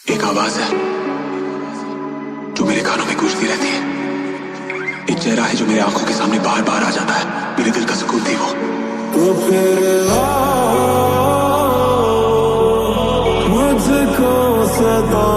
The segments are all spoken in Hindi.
एक आवाज है जो मेरे कानों में गूंजती रहती है। एक चेहरा है जो मेरे आंखों के सामने बार बार आ जाता है। मेरे दिल का सुकून थी वो। तो फिर मुझको सदा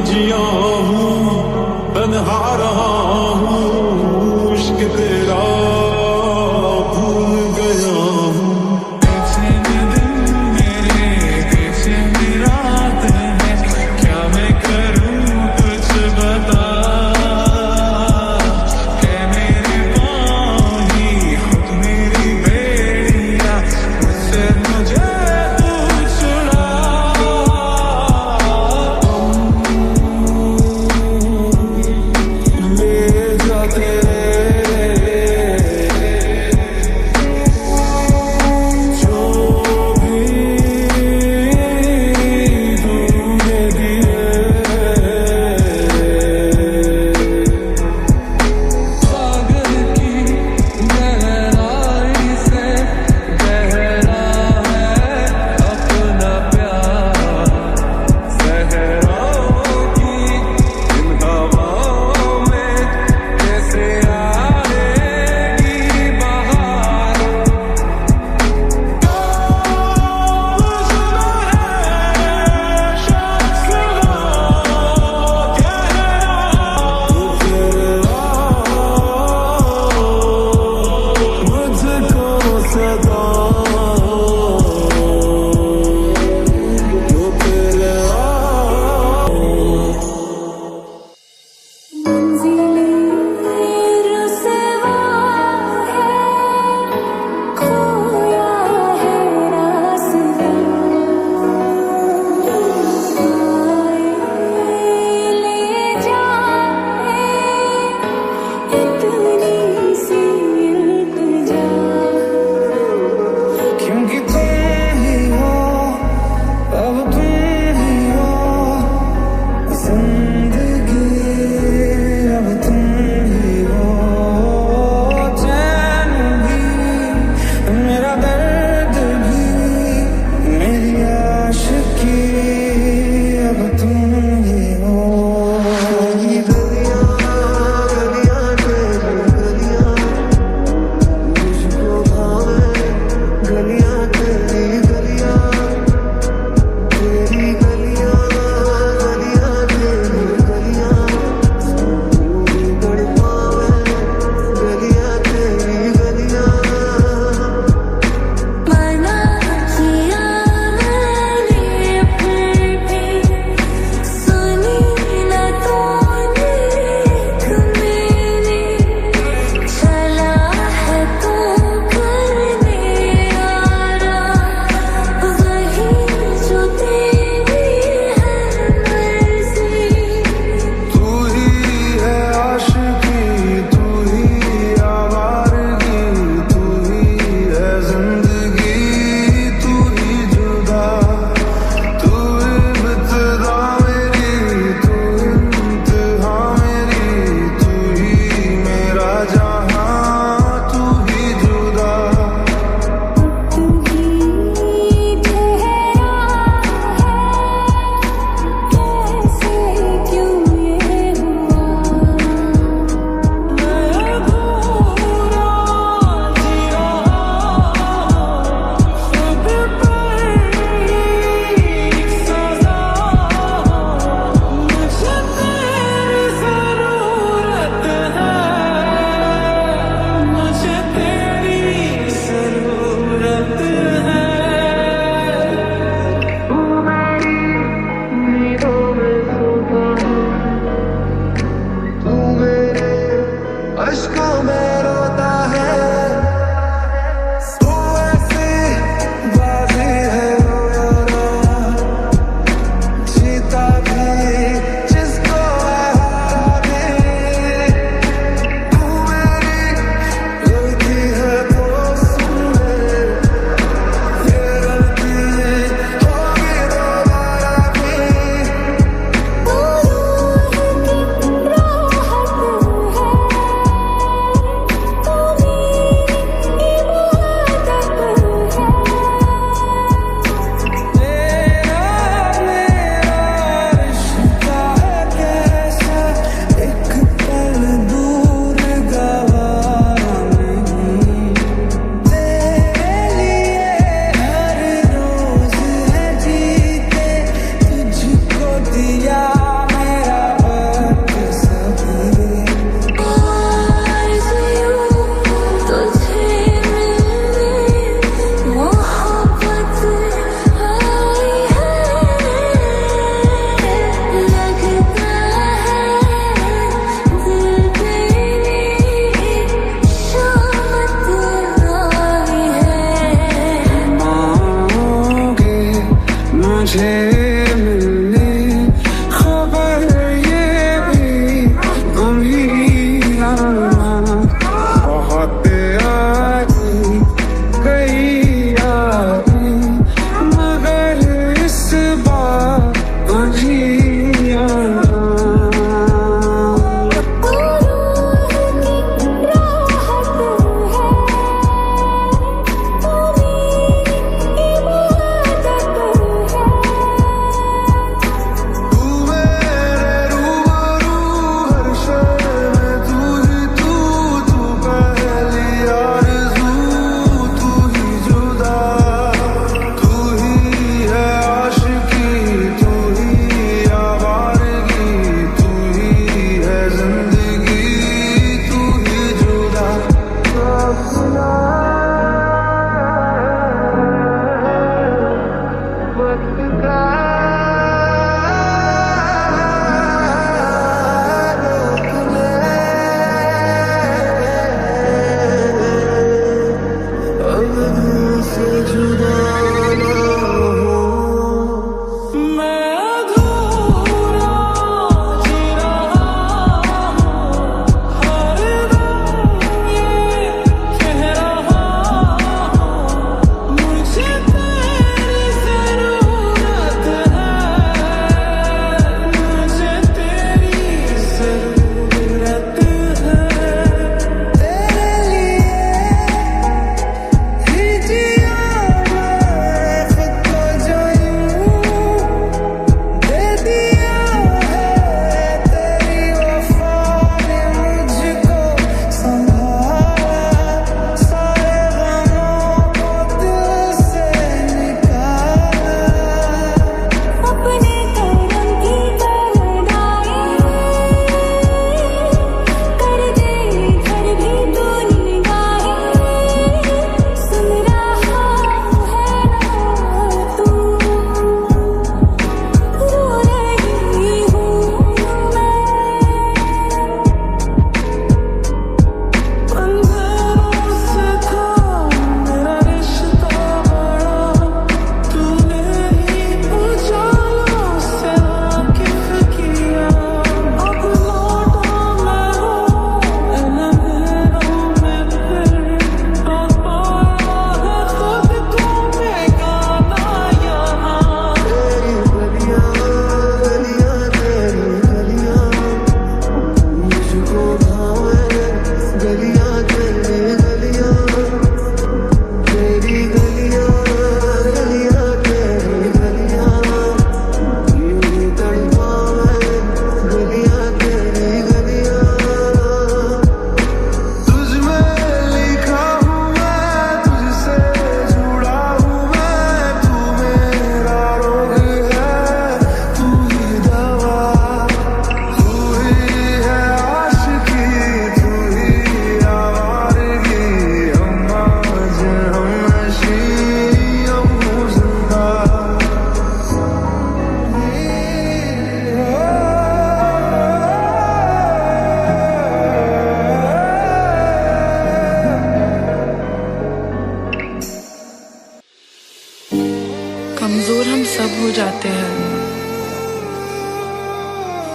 जिया हूँ तन्हा रहा हूँ इश्क तेरा भूल गया हूँ। कैसे दिन मेरे कैसे रात है क्या मैं करूँ कुछ बता है मेरे पानी खुद मेरी बेड़िया मुझसे मुझे तू छुड़ा।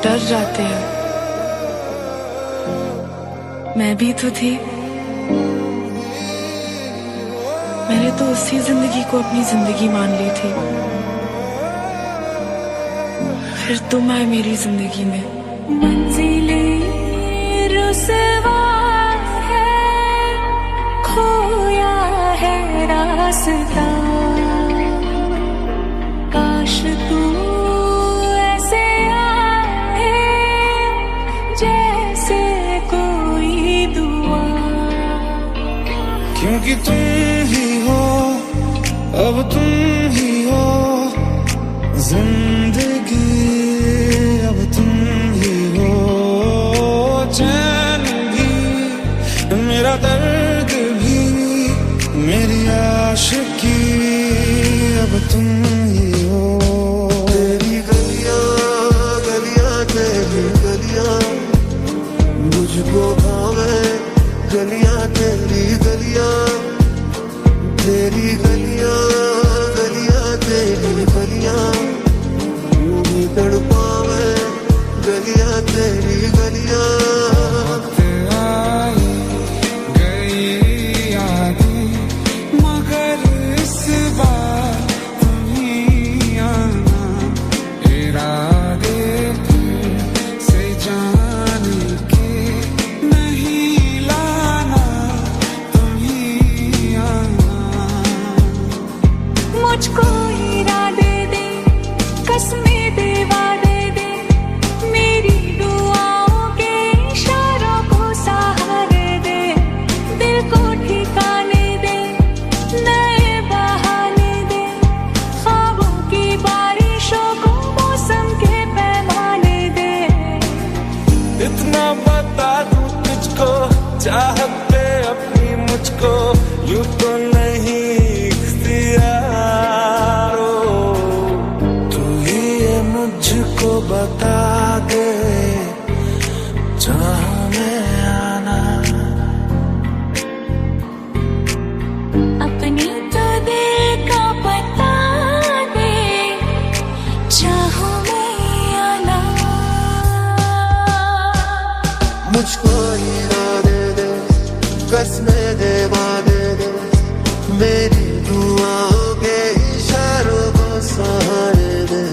डर जाते हैं। मैं भी तो थी। मैंने तो उसी जिंदगी को अपनी जिंदगी मान ली थी। फिर तुम आए मेरी जिंदगी में। मंजिलें रुसवा है, खोया है रास्ता। काश तू ऐसे आए जैसे कोई दुआ। क्योंकि तुम ही हो, अब तुम ही हो जिंदगी, अब तुम ही हो चैन भी, मेरा दर्द भी, मेरी आशिकी, अब तुम ही हो। तेरी गलियां गलियां तेरी गलियां मुझको भावे, गलियां तेरी गलियां, तेरी गलियां गलियां तेरी गलियां मुझे तड़पावे, गलियां तेरी गलियां। आई गई यादें मगर इस बार तुम ही आना, इरादे फिर से जाने के नहीं लाना, तुम ही आना। मुझको इरादे दे, कसमें दे, वादे दे, मेरी दुआओं के इशारों को सहारे दे। दिल को ठिकाने दे, नए बहाने दे, ख्वाबों की बारिशों को मौसम के पैमाने दे। इतना बता दूं तुझको, चाहत पे अपनी मुझको यूं तो नहीं इख्तियार हो। तू ही ये मुझको बता दे जहाँ मैं आना। अपनी तो दिल का बता दे, चाहो मैं आना। मुझको इरादे दे, कसमें दे, वादे दे, मेरी दुआओं के इशारों को सहारे दे।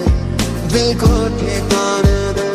दिल को ठिकाने दे,